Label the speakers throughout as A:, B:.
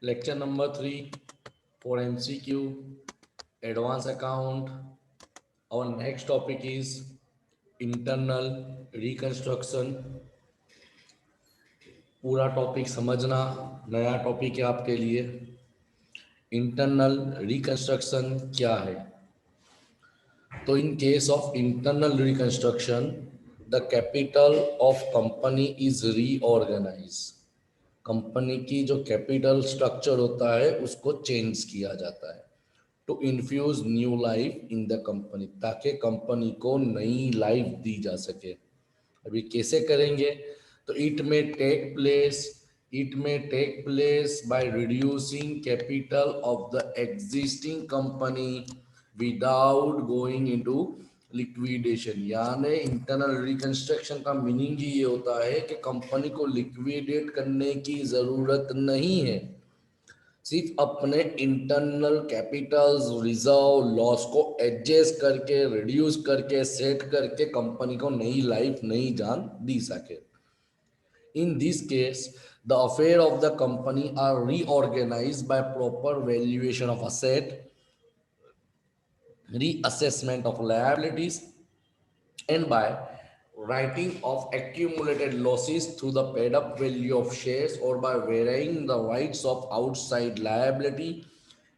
A: Lecture number 3 for MCQ, Advanced Account. Our next topic is internal reconstruction. पूरा topic समझना, नया topic है आपके लिए। इंटरनल रिकंस्ट्रक्शन क्या है? तो in case of internal reconstruction the capital of company is reorganize. Company की जो कैपिटल स्ट्रक्चर होता है उसको चेंज किया जाता है to infuse new life in the company, ताकि कंपनी को नई लाइफ दी जा सके। अभी कैसे करेंगे? तो it may take place by reducing capital of the existing company without going into liquidation. यानी इंटरनल रिकंस्ट्रक्शन का मीनिंग ही ये होता है कि कंपनी को लिक्विडेट करने की जरूरत नहीं है, सिर्फ अपने इंटरनल कैपिटल्स रिजर्व लॉस को एडजस्ट करके रिड्यूस करके सेट करके कंपनी को नई लाइफ नई जान दी सके। In this case the affair of the company are reorganised by proper valuation of asset, reassessment of liabilities, and by writing of accumulated losses through the paid up value of shares, or by varying the rights of outside liability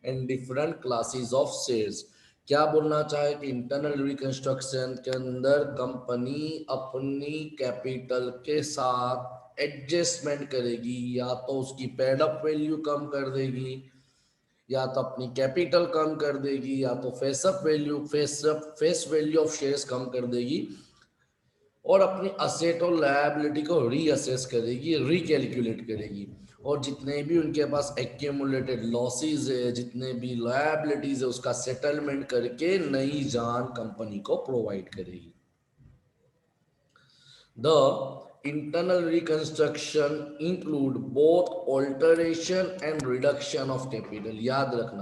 A: and different classes of shares। क्या बोलना चाहे कि internal reconstruction के अंदर company अपनी capital के साथ adjustment करेगी, या तो उसकी पेड अप वैल्यू कम कर देगी, या तो अपनी कैपिटल कम कर देगी, या तो फेस वैल्यू ऑफ शेयर्स कम कर देगी, और अपनी असेट और लायबिलिटी को रीअसेस करेगी, रिकैलकुलेट करेगी, और जितने भी उनके पास एक्यूमुलेटेड लॉसेस है, जितने भी लायबिलिटीज है, उसका सेटलमेंट करके नई जान कंपनी को प्रोवाइड करेगी। The internal reconstruction include both alteration and reduction of capital. याद रखना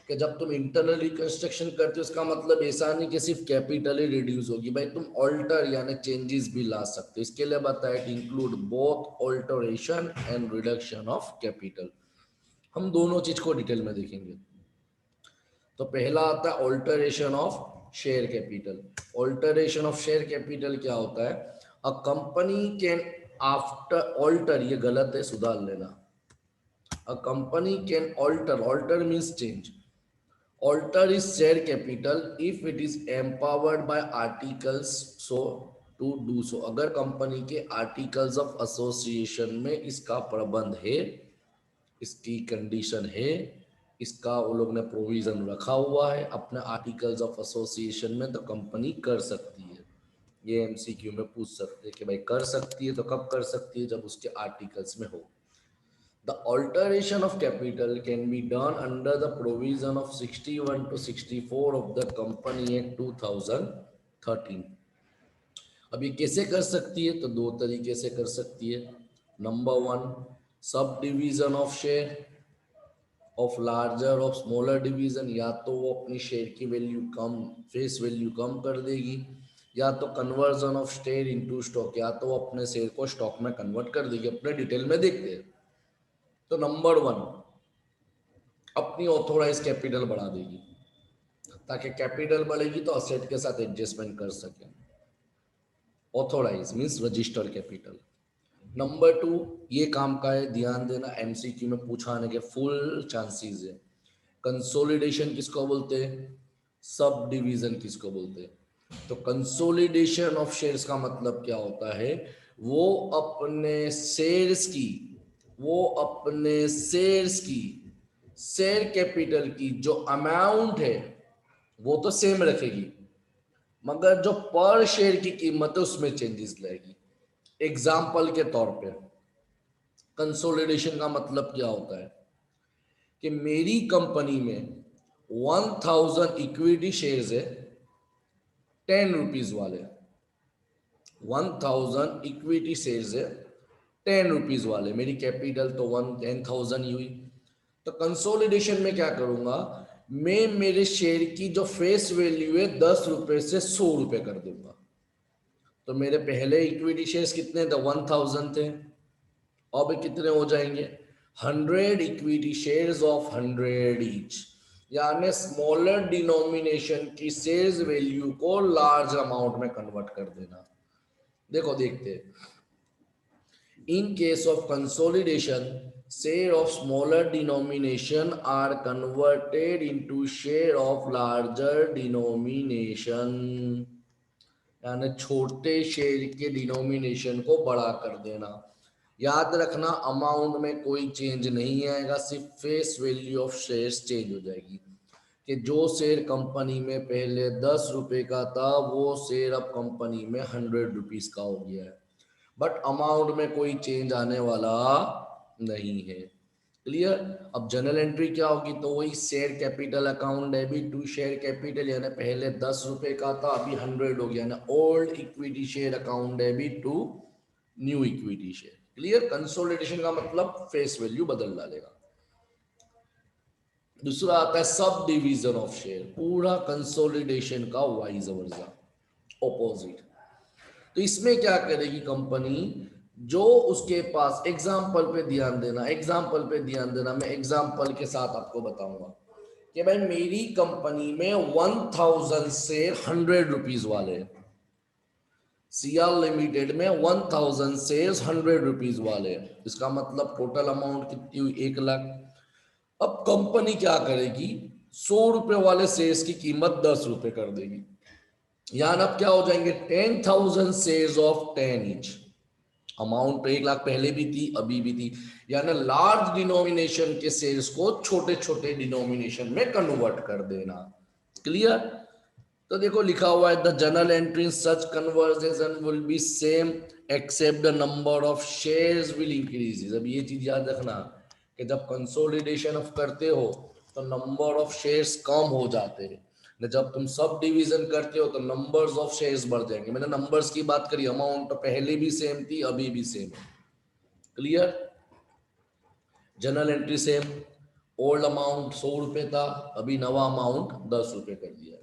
A: कि जब तुम इंटरनल रिकंस्ट्रक्शन करते हो इसका मतलब ऐसा नहीं कि सिर्फ कैपिटल ही रिड्यूस होगी, भाई तुम ऑल्टर यानी चेंजेस भी ला सकते हो। इसके लिए बताया कि include both alteration and reduction of capital. हम दोनों चीज को डिटेल में देखेंगे। तो पहला आता है alteration of share capital. Alteration of share capital क्या होता है? A company can after alter, ये गलत है सुधार लेना। A company can alter means change, alter is share capital if it is empowered by articles so to do so। अगर company के आर्टिकल्स ऑफ एसोसिएशन में इसका प्रबंध है, इसकी कंडीशन है, इसका वो लोग ने प्रोविजन रखा हुआ है अपने आर्टिकल्स ऑफ एसोसिएशन में, तो कंपनी कर सकती है। ये एमसीक्यू में पूछ सकते हैं कि भाई कर सकती है तो कब कर सकती है? जब उसके आर्टिकल्स में हो। The alteration of capital can be done under the provision of 61 to 64 of the Company Act 2013। अब ये कैसे कर सकती है? तो दो तरीके से कर सकती है। Number 1, sub division of share of larger of smaller division. या तो वो अपनी शेयर की वैल्यू कम, फेस वैल्यू कम कर देगी, या तो conversion of share into stock, या तो वो अपने शेयर को स्टॉक में कन्वर्ट कर देगी। अपने डिटेल में देखते हैं। तो नंबर 1, अपनी ऑथोराइज कैपिटल बढ़ा देगी, ताकि कैपिटल बढ़ेगी तो असेट के साथ एडजस्टमेंट कर सके। Authorize means registered capital. Number 2, ये काम का है, ध्यान देना, एमसीक्यू में पूछा आने के फुल चांसेस है। कंसोलिडेशन किसको बोलते हैं? सब डिवीजन किसको बोलते हैं? तो कंसोलिडेशन ऑफ शेयर्स का मतलब क्या होता है? वो अपने शेयर्स की शेयर कैपिटल की जो अमाउंट है वो तो सेम रखेगी, मगर जो पर शेयर की कीमत है उसमें चेंजेस लाएगी। एग्जाम्पल के तौर पे कंसोलिडेशन का मतलब क्या होता है कि मेरी कंपनी में 1000 इक्विटी शेयर्स है 10 रुपीज वाले, 1000 इक्विटी शेयर्स है 10 रुपीज वाले, मेरी कैपिटल तो 10,000 ही हुई। तो कंसोलिडेशन में क्या करूंगा? मैं मेरे शेयर की जो फेस वैल्यू है 10 रुपए से 100 रुपए कर दूंगा। तो मेरे पहले इक्विटी शेयर्स कितने थे? 1000 थे। अब कितने हो जाएंगे? 100 इक्विटी शेयर्स ऑफ 100 ईच, यानी स्मॉलर डिनोमिनेशन की शेयर्स वैल्यू को लार्ज अमाउंट में कन्वर्ट कर देना। देखो देखते हैं, इन case of consolidation share of smaller denomination are converted into share of larger denomination, यानी छोटे शेयर के डिनोमिनेशन को बड़ा कर देना। याद रखना अमाउंट में कोई चेंज नहीं आएगा, सिर्फ face value of shares change हो जाएगी कि जो शेयर कंपनी में पहले 10 रुपए का था वो शेयर अब कंपनी में 100 रुपीज का हो गया है, बट अमाउंट में कोई चेंज आने वाला नहीं है। क्लियर। अब जनरल एंट्री क्या होगी, तो वही share capital account debit to share capital, यानी पहले 10 रुपए का था अभी 100 हो गया, ना old equity share account debit to new equity share. Clear. Consolidation का मतलब फेस वैल्यू बदल डालेगा। दूसरा आता है सब डिवीजन ऑफ शेयर, पूरा कंसोलिडेशन का वाइज वर्सा, ऑपोजिट। तो इसमें क्या करेगी कंपनी, जो उसके पास एग्जाम्पल पे ध्यान देना, एग्जाम्पल पे ध्यान देना, मैं एग्जाम्पल के साथ आपको बताऊंगा कि भाई मेरी कंपनी में 1000 शेयर 100 रुपीज वाले, सीआर लिमिटेड में 1000 शेयर 100 रुपीज वाले, इसका मतलब टोटल अमाउंट कितनी हुई, 1 लाख। अब कंपनी क्या करेगी, 100 रुपए वाले शेयर्स की कीमत 10 रुपए कर देगी, यानी अब क्या हो जाएंगे 10,000 शेयर्स ऑफ 10 ईच। अमाउंट तो 1 लाख पहले भी थी अभी भी थी, यानी लार्ज डिनोमिनेशन के शेयर्स को छोटे छोटे डिनोमिनेशन में कन्वर्ट कर देना। क्लियर। तो देखो लिखा हुआ है the general entry in such conversion will be same except the number of shares will increase. अब ये चीज याद रखना कि जब कंसोलिडेशन ऑफ करते हो तो नंबर ऑफ शेयर्स कम हो जाते हैं, जब तुम सब डिवीजन करते हो तो नंबर्स ऑफ शेयर्स बढ़ जाएंगे। मैंने नंबर्स की बात करी, अमाउंट तो पहले भी सेम थी अभी भी सेम है। Clear. General entry same, old amount 100 रुपए था, अभी नवा अमाउंट 10 रुपए कर दिया।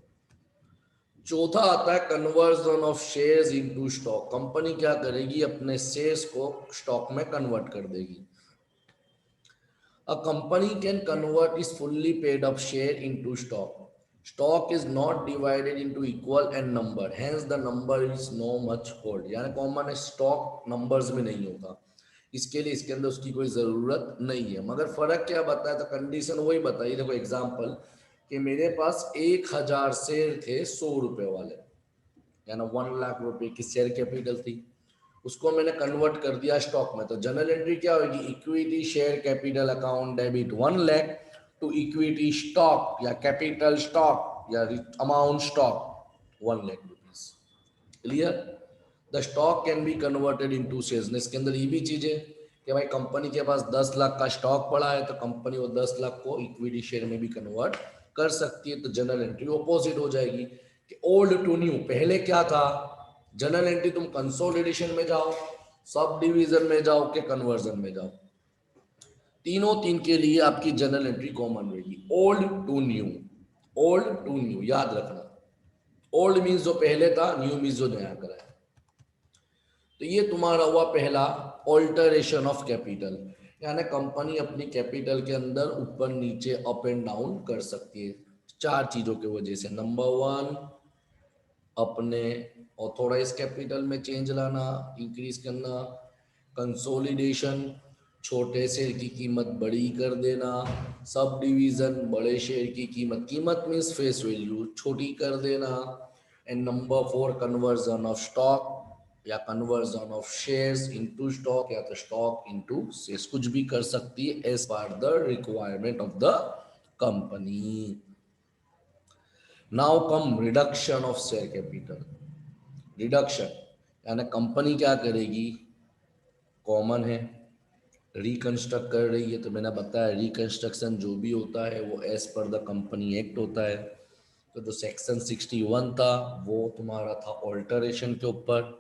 A: चौथा आता है conversion of shares into stock. Company क्या करेगी, अपने शेयर्स को स्टॉक में कन्वर्ट कर देगी। A company can convert its fully paid up share into stock. Stock is not divided into equal and number, hence the number is no much hold, यानी common है stock numbers में नहीं होता, इसके लिए इसके अंदर उसकी कोई जरूरत नहीं है। मगर फर्क क्या बताया, तो कंडीशन वही बताइए। देखो एग्जांपल कि मेरे पास 1000 शेयर थे 100 रुपए वाले, यानी 1 लाख रुपए की शेयर कैपिटल थी, उसको मैंने कन्वर्ट कर दिया स्टॉक में। तो जनरल एंट्री क्या होगी, equity share capital account debit 1 lakh to equity stock या कैपिटल स्टॉक या amount stock 1 lakh rupees. Clear. The stock can be converted into shares. इसके अंदर ये भी चीज है कि भाई कंपनी के पास 10 लाख का स्टॉक पड़ा है तो कंपनी वो 10 लाख को इक्विटी शेयर में भी कन्वर्ट कर सकती है। तो जनरल एंट्री ऑपोजिट हो जाएगी कि ओल्ड टू न्यू, पहले क्या था, जनरल एंट्री तुम कंसोलिडेशन में जाओ, सब डिवीजन में जाओ के कन्वर्जन में जाओ, तीनों तीन के लिए आपकी जनरल एंट्री कॉमन रहेगी, old to new. Old to new याद रखना, ओल्ड मीन्स जो पहले था, न्यू मीन्स जो नया करा है। तो ये तुम्हारा हुआ पहला ऑल्टरेशन ऑफ कैपिटल, यानी कंपनी अपनी कैपिटल के अंदर ऊपर नीचे अप एंड डाउन कर सकती है 4 चीजों की वजह से। नंबर 1, अपने ऑथोराइज कैपिटल में चेंज लाना, इंक्रीज करना। कंसोलिडेशन, छोटे शेयर की कीमत बड़ी कर देना। सब डिवीजन, बड़े शेयर की कीमत, कीमत मीन्स फेस वैल्यू, छोटी कर देना। And number 4, conversion of stock या conversion of shares into stock या तो स्टॉक इनटू शेयर्स, कुछ भी कर सकती है as per the requirement of the company. Now come reduction of share capital. Reduction यानी कंपनी क्या करेगी, कॉमन है, रिकंस्ट्रक्ट कर रही है। तो मैंने बताया रिकंस्ट्रक्शन जो भी होता है वो as per the company act होता है। तो जो सेक्शन 61 था वो तुम्हारा था ऑल्टरेशन के ऊपर,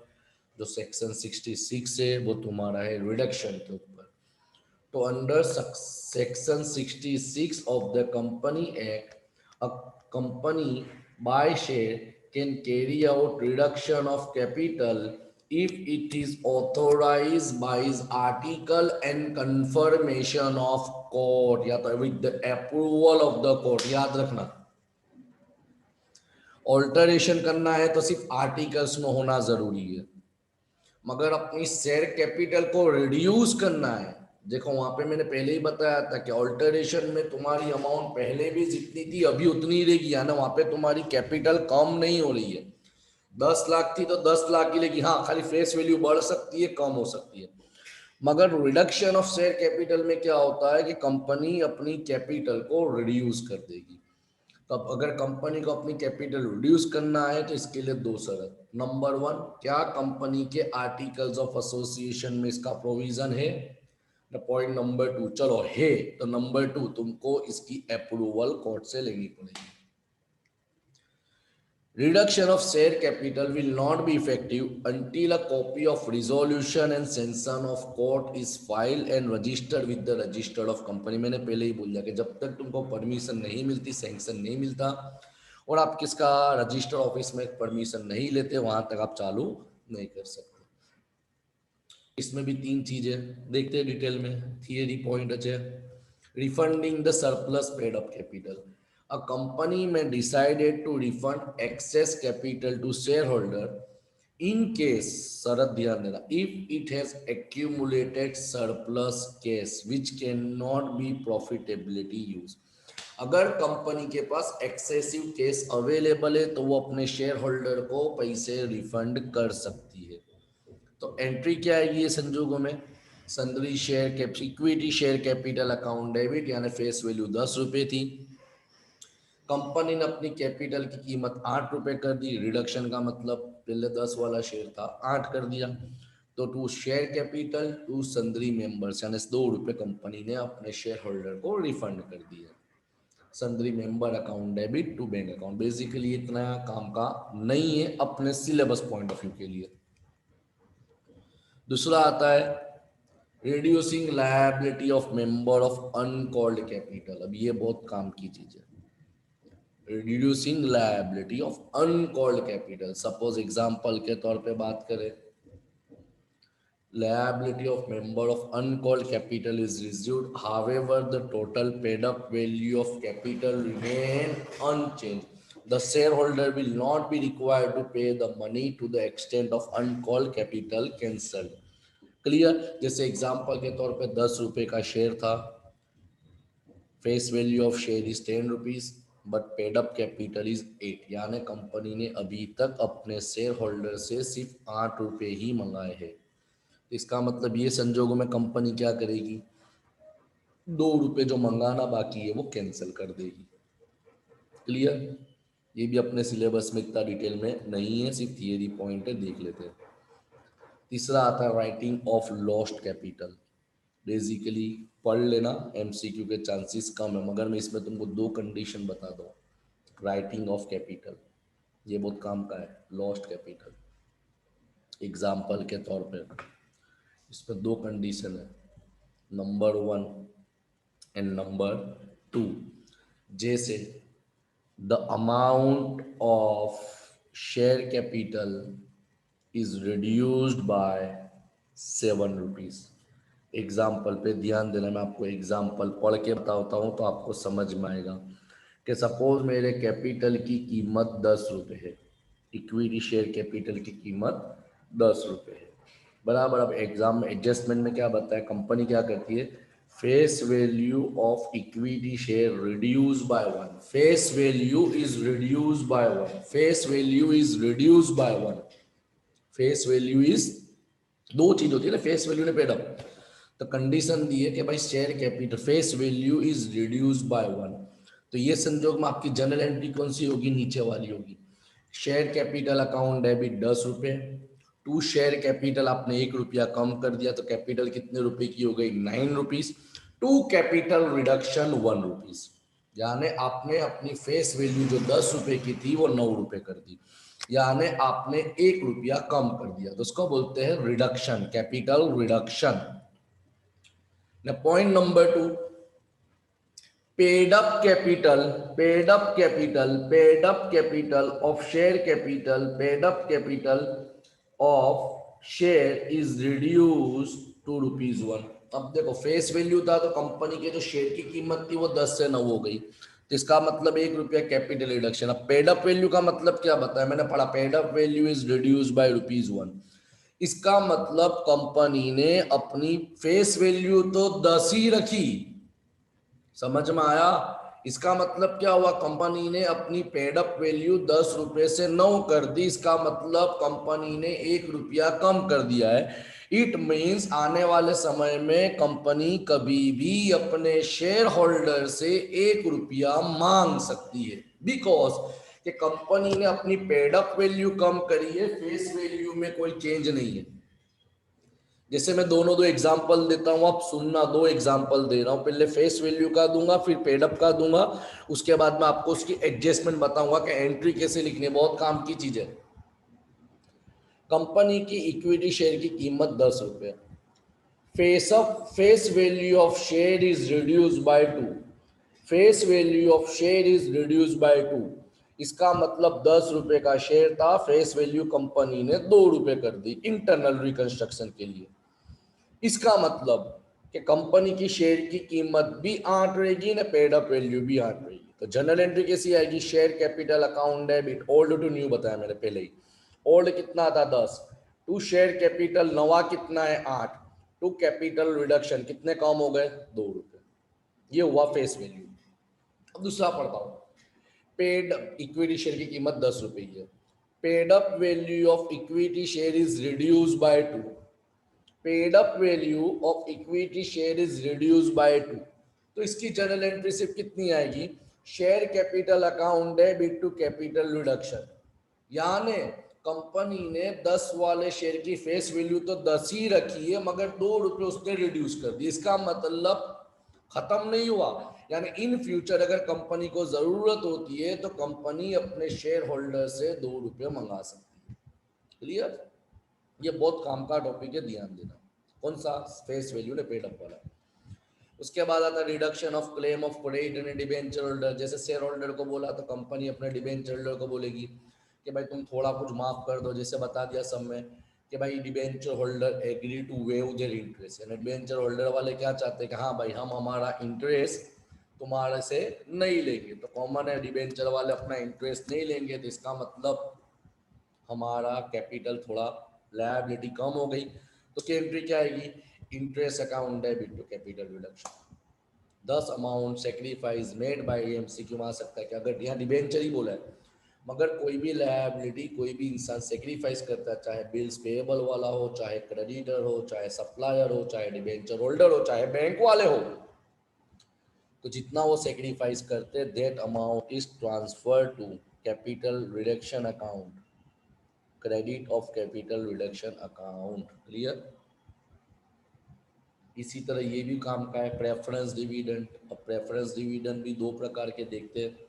A: जो सेक्शन 66 है वो तुम्हारा है रिडक्शन के ऊपर। तो under section 66 of the company act, a company by share can carry out reduction of capital if it is authorized by his article and confirmation of court, या तो with the approval of the court. याद रखना, alteration करना है तो सिर्फ articles में होना जरूरी है, मगर अपनी शेयर कैपिटल को रिड्यूस करना है, देखो वहां पे मैंने पहले ही बताया था कि ऑल्टरेशन में तुम्हारी अमाउंट पहले भी जितनी थी अभी उतनी ही रहेगी, यानी वहां पे तुम्हारी कैपिटल कम नहीं हो रही है। 10 लाख थी तो 10 लाख ही लेगी, हाँ खाली फेस वैल्यू बढ़ सकती है, कम हो सकती है। मगर रिडक्शन ऑफ शेयर कैपिटल में क्या होता है कि कंपनी अपनी कैपिटल को रिड्यूस कर देगी। तो अब अगर कंपनी को अपनी कैपिटल रिड्यूस करना है तो इसके लिए दो शर्त। नंबर 1, क्या कंपनी के आर्टिकल्स ऑफ एसोसिएशन में इसका प्रोविजन है। पॉइंट नंबर 2, चलो है तो नंबर 2 तुमको इसकी अप्रूवल कोर्ट से लेनी पड़ेगी। Reduction of share capital will not be effective until a copy of resolution and sanction of court is filed and registered with the register of company। मैंने पहले ही बोल दिया कि जब तक तुमको परमिशन नहीं मिलती, सैंक्शन नहीं मिलता और आप किसका रजिस्टर ऑफिस में परमिशन नहीं लेते, वहां तक आप चालू नहीं कर सकते। इसमें भी 3 चीजें देखते हैं डिटेल में। थियरी पॉइंट अच्छे, refunding the surplus paid up capital. A company may decided to refund excess capital to shareholder in case, शरत ध्यान देना, if it has accumulated surplus cash which cannot be profitability used। अगर company के पास excessive cash available है तो वो अपने share holder को पैसे रिफंड कर सकती है। तो एंट्री क्या आएगी ये संजोगों में, sundry share cap equity share capital account debit, यानी फेस वैल्यू 10 रुपए थी, कंपनी ने अपनी कैपिटल की कीमत 8 रुपए कर दी, रिडक्शन का मतलब पहले 10 वाला शेयर था 8 कर दिया, तो to share capital to sundry members, यानी 2 रुपए कंपनी ने अपने शेयर होल्डर को रिफंड कर दिया। Sundry member account debit to bank account. Basically इतना काम का नहीं है अपने सिलेबस पॉइंट ऑफ व्यू के लिए। दूसरा आता है reducing liability of member of uncalled capital. अब ये बहुत काम की चीज है, reducing liability of uncalled capital. Suppose example के तौर पे बात करें, liability of member of uncalled capital is reduced, however the total paid up value of capital remain unchanged, the shareholder will not be required to pay the money to the extent of uncalled capital cancelled। Clear. जैसे example के तौर पे 10 रुपए का share था, face value of share is 10 rupees but paid up capital is 8, यानी company ने अभी तक अपने शेयर होल्डर से सिर्फ 8 रुपए ही मंगाए हैं। इसका मतलब ये संजोगों में कंपनी क्या करेगी, 2 रुपए जो मंगाना बाकी है वो कैंसिल कर देगी। क्लियर। ये भी अपने सिलेबस में इतना डिटेल में नहीं है, सिर्फ थियरी पॉइंट है, देख लेते हैं। तीसरा आता है writing of lost capital. Basically पढ़ लेना, एमसीक्यू के चांसेस कम है, मगर मैं इसमें तुमको 2 कंडीशन बता दूं। राइटिंग ऑफ कैपिटल ये बहुत काम का है। लॉस्ट कैपिटल एग्जाम्पल के तौर पे इसमें 2 कंडीशन है, नंबर 1 एंड नंबर 2। जैसे the amount of share capital is reduced by 7 rupees. Example पे ध्यान देना, मैं आपको एग्जाम्पल पढ़ के बताता हूँ तो आपको समझ में आएगा कि सपोज मेरे कैपिटल की कीमत 10 रुपए है, इक्विटी शेयर कैपिटल की कीमत 10 रुपए है, बराबर। अब एग्जाम में एडजस्टमेंट में क्या बताया, कंपनी क्या करती है, face value of equity share reduce by 1, face value is reduce bye 1, face value is reduce bye 1, face value is, 2 चीज होती है ना, फेस वैल्यू ने पेड अप, तो कंडीशन दी है कि भाई share capital face value is reduce bye 1। तो ये संजोग में आपकी जनरल एंट्री कौन सी होगी, नीचे वाली होगी। शेयर कैपिटल अकाउंट डेबिट 10 रुपए टू शेयर कैपिटल, आपने 1 रुपया कम कर दिया तो कैपिटल कितने रुपए की हो गई, 9 rupees, to capital reduction 1 rupees, यानी आपने अपनी फेस वैल्यू जो 10 रुपए की थी वो 9 रुपए कर दी, यानी आपने 1 रुपया कम कर दिया, तो उसको बोलते हैं reduction, capital reduction. Point number 2, paid up capital, paid up capital, paid up capital of share capital, paid up capital of share is reduce to ₹1। अब देखो फेस वैल्यू था तो कंपनी के जो शेयर की कीमत थी वो 10 से 9 हो गई, तो इसका मतलब ₹1 कैपिटल रिडक्शन। अब पेड अप वैल्यू का मतलब क्या बताया मैंने पढ़ा, paid up value is reduce bye ₹1। इसका मतलब कंपनी ने अपनी फेस वैल्यू तो 10 ही रखी, समझ में आया। इसका मतलब क्या हुआ, कंपनी ने अपनी पेड अप वैल्यू ₹10 से 9 कर दी, इसका मतलब कंपनी ने ₹1 कम कर दिया है। इट मीन्स आने वाले समय में कंपनी कभी भी अपने शेयर होल्डर से ₹1 मांग सकती है, बिकॉज कि कंपनी ने अपनी पेड अप वैल्यू कम करी है, फेस वैल्यू में कोई चेंज नहीं है। जैसे मैं दो एग्जांपल देता हूं, आप सुनना, दो एग्जांपल दे रहा हूं, पहले फेस वैल्यू का दूंगा फिर पेड अप का दूंगा, उसके बाद मैं आपको उसकी एडजस्टमेंट बताऊंगा कि एंट्री कैसे लिखनी है, बहुत काम की चीज है। कंपनी की इक्विटी शेयर की कीमत ₹10, face value of share is reduce by 2, face value of share is reduce by 2। इसका मतलब ₹10 का शेयर था, फेस वैल्यू कंपनी ने ₹2 कर दी इंटरनल रिकंस्ट्रक्शन के लिए। इसका मतलब कि कंपनी की शेयर की कीमत भी 8 रहेगी ना, पेड अप वैल्यू भी 8 रहेगी। तो जनरल एंट्री कैसी आएगी, share capital account debit, old to new बताया मैंने पहले ही। ओल्ड कितना था 10, टू शेयर कैपिटल नवा कितना है 8, टू कैपिटल रिडक्शन कितने कम हो गए ₹2। ये हुआ फेस वैल्यू। अब दूसरा पढ़ता हूँ, पेड इक्विटी शेयर की कीमत ₹10 है, paid up value of equity share is reduce by 2, paid up value of equity share is reduce by 2। तो इसकी जनरल एंट्री सिर्फ कितनी आएगी, share capital account debit to capital reduction, यानी कंपनी ने 10 वाले शेयर की फेस वैल्यू तो 10 ही रखी है मगर ₹2 उसने रिड्यूस कर दी। इसका मतलब खत्म नहीं हुआ, यानी इन फ्यूचर अगर कंपनी को जरूरत होती है तो कंपनी अपने शेयर होल्डर से ₹2 मंगा सकती है। क्लियर, ये बहुत काम का टॉपिक है, ध्यान देना। कौन सा, फेस वैल्यू ने पेड अप वाला। उसके बाद आता है reduction of claim of credit and debenture holder. जैसे शेयर होल्डर को बोला तो कंपनी अपने डिबेंचर होल्डर को बोलेगी कि भाई तुम थोड़ा कुछ माफ कर दो, जैसे बता दिया सब में कि भाई debenture holder agree to waive their interest, यानी डिबेंचर होल्डर वाले क्या चाहते हैं कि हाँ भाई हम हमारा इंटरेस्ट तुम्हारे से नहीं लेंगे, तो कॉमन है डिबेंचर वाले अपना इंटरेस्ट नहीं लेंगे, तो इसका मतलब हमारा कैपिटल थोड़ा लायबिलिटी कम हो गई। तो उसकी एंट्री क्या आएगी, interest account debit to capital reduction, 10 amount sacrifice made by AMC. क्यों आ सकता है कि अगर यहाँ डिबेंचर ही बोला है, मगर कोई भी लायबिलिटी कोई भी इंसान सेक्रीफाइस करता है, चाहे बिल्स पेएबल वाला हो, चाहे क्रेडिटर हो, चाहे सप्लायर हो, चाहे डिबेंचर होल्डर हो, चाहे बैंक वाले हो, तो जितना वो सेक्रीफाइस करते हैं that amount is transfer to capital reduction account, credit of capital reduction account. Clear. इसी तरह ये भी काम का है प्रेफरेंस डिविडेंड। अब प्रेफरेंस डिविडेंड भी दो प्रकार के देखते हैं।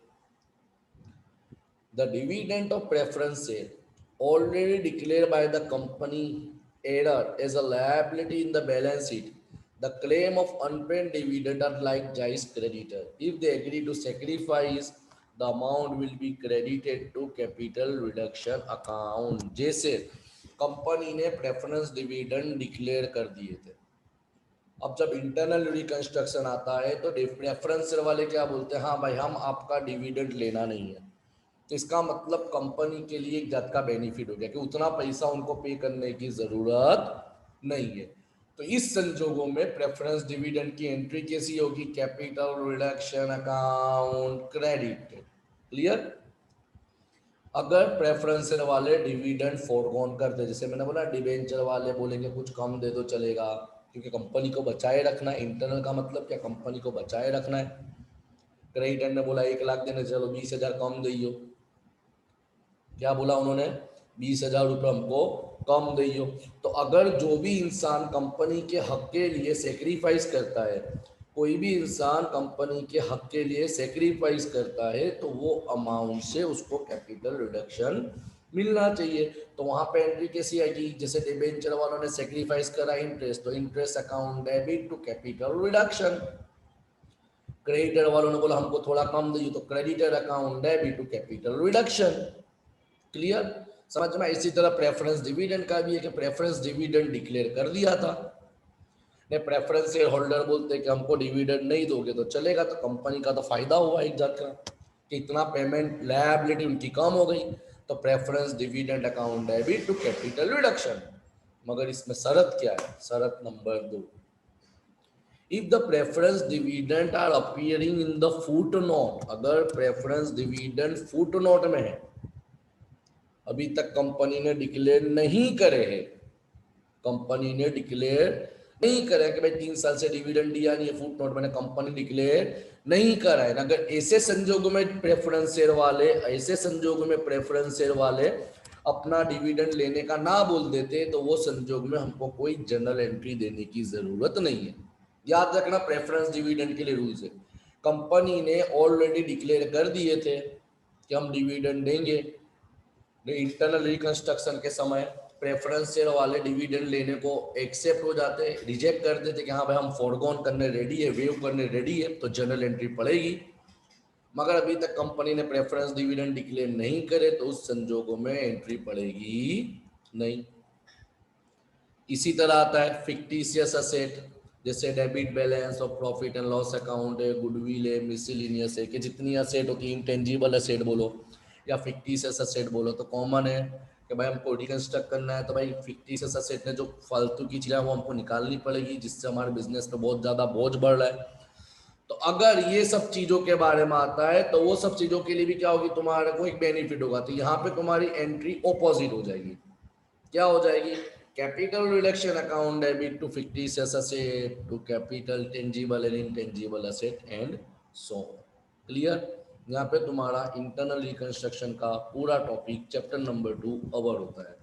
A: The dividend of preference share already declared by the company error as a liability in the balance sheet. The claim of unpaid dividend are like Jai's creditor. If they agree to sacrifice, the amount will be credited to capital reduction account. जैसे company ने preference dividend declare कर दिए थे, अब जब internal reconstruction आता है तो प्रेफरेंस वाले क्या बोलते हैं, हाँ भाई हम आपका डिविडेंड लेना नहीं है, तो इसका मतलब कंपनी के लिए एक जात का बेनिफिट हो गया कि उतना पैसा उनको पे करने की जरूरत नहीं है। तो इस संजोगों में प्रेफरेंस डिविडेंड की एंट्री कैसी होगी, capital reduction account credit. Clear. अगर प्रेफरेंसर वाले डिविडेंड फोरगोन करते, जैसे मैंने बोला डिबेंचर वाले बोलेंगे कुछ कम दे दो चलेगा, क्योंकि कंपनी को बचाए रखना है। इंटरनल का मतलब क्या, कंपनी को बचाए रखना है। क्रेडिटर ने बोला 1 लाख देने, चलो 20,000 कम दियो। क्या बोला उन्होंने, 20,000 रुपये हमको कम दियो। तो अगर जो भी इंसान कंपनी के हक के लिए सेक्रीफाइस करता है, कोई भी इंसान कंपनी के हक के लिए सेक्रीफाइस करता है तो वो अमाउंट से उसको कैपिटल रिडक्शन मिलना चाहिए। तो वहां पे एंट्री कैसी आएगी, जैसे डिबेंचर वालों ने सेक्रीफाइस करा इंटरेस्ट, तो interest account debit to capital reduction. Creditor वालों ने बोला हमको थोड़ा कम दिए, तो creditor account debit to capital reduction. Clear. समझ में? इसी तरह प्रेफरेंस डिविडेंड का भी है कि प्रेफरेंस डिविडेंड डिक्लेयर कर दिया था ने, प्रेफरेंस शेयर होल्डर बोलते हैं कि हमको डिविडेंड नहीं दोगे तो चलेगा, तो कंपनी का तो फायदा हुआ एक जात का कि इतना पेमेंट लायबिलिटी उनकी कम हो गई, तो preference dividend account debit to capital reduction. मगर इसमें शर्त क्या है? शर्त नंबर 2, if the preference dividend are appearing in the foot note, अगर प्रेफरेंस डिविडेंड फुट नोट में है, अभी तक कंपनी ने डिक्लेयर नहीं करे हैं, कंपनी ने डिक्लेयर नहीं करे कि भाई 3 साल से डिविडेंड दिया नहीं है, फुट नोट मैंने कंपनी डिक्लेयर नहीं करा है, अगर ऐसे संजोगों में प्रेफरेंस शेयर वाले, ऐसे संजोगों में प्रेफरेंस शेयर वाले अपना डिविडेंड लेने का ना बोल देते, तो वो संजोग में हमको कोई जनरल एंट्री देने की जरूरत नहीं है। याद रखना प्रेफरेंस डिविडेंड के लिए रूल्स है, कंपनी ने ऑलरेडी डिक्लेयर कर दिए थे कि हम डिविडेंड देंगे, इंटरनल रिकंस्ट्रक्शन के समय प्रेफरेंस शेयर वाले डिविडेंड लेने को एक्सेप्ट हो जाते, रिजेक्ट कर देते कि हाँ भाई हम फोरगॉन करने रेडी है, वेव करने रेडी है, तो जनरल एंट्री पड़ेगी। मगर अभी तक कंपनी ने प्रेफरेंस डिविडेंड डिक्लेयर नहीं करे, तो उस संजोगों में एंट्री पड़ेगी नहीं। इसी तरह आता है फिक्टिशियस असेट, जैसे डेबिट बैलेंस और प्रॉफिट एंड लॉस अकाउंट है, गुडविल है, मिसलेनियस है, कि जितनी असेट होती है, इंटेंजिबल असेट बोलो या फिक्टिशियस असेट बोलो, तो कॉमन है कि भाई हमको रिकंस्ट्रक्ट करना है, तो भाई फिक्टिशियस असेट ने जो फालतू की चीज़ें वो हमको निकालनी पड़ेगी, जिससे हमारे बिजनेस पे बहुत ज़्यादा बोझ बढ़ रहा है। तो अगर ये सब चीज़ों के बारे में आता है, तो वो सब चीज़ों के लिए भी क्या होगी, तुम्हारे को एक बेनिफिट होगा, तो यहाँ पे तुम्हारी एंट्री ऑपोजिट हो जाएगी। क्या हो जाएगी? Capital reduction account debit to fictitious asset to capital tangible and intangible asset and so. Clear? यहाँ पे तुम्हारा इंटरनल रिकंस्ट्रक्शन का पूरा टॉपिक चैप्टर नंबर 2 कवर होता है।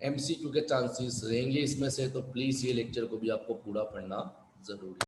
A: एमसीक्यू के चांसेस रहेंगे इसमें से, तो प्लीज ये लेक्चर को भी आपको पूरा पढ़ना जरूरी है।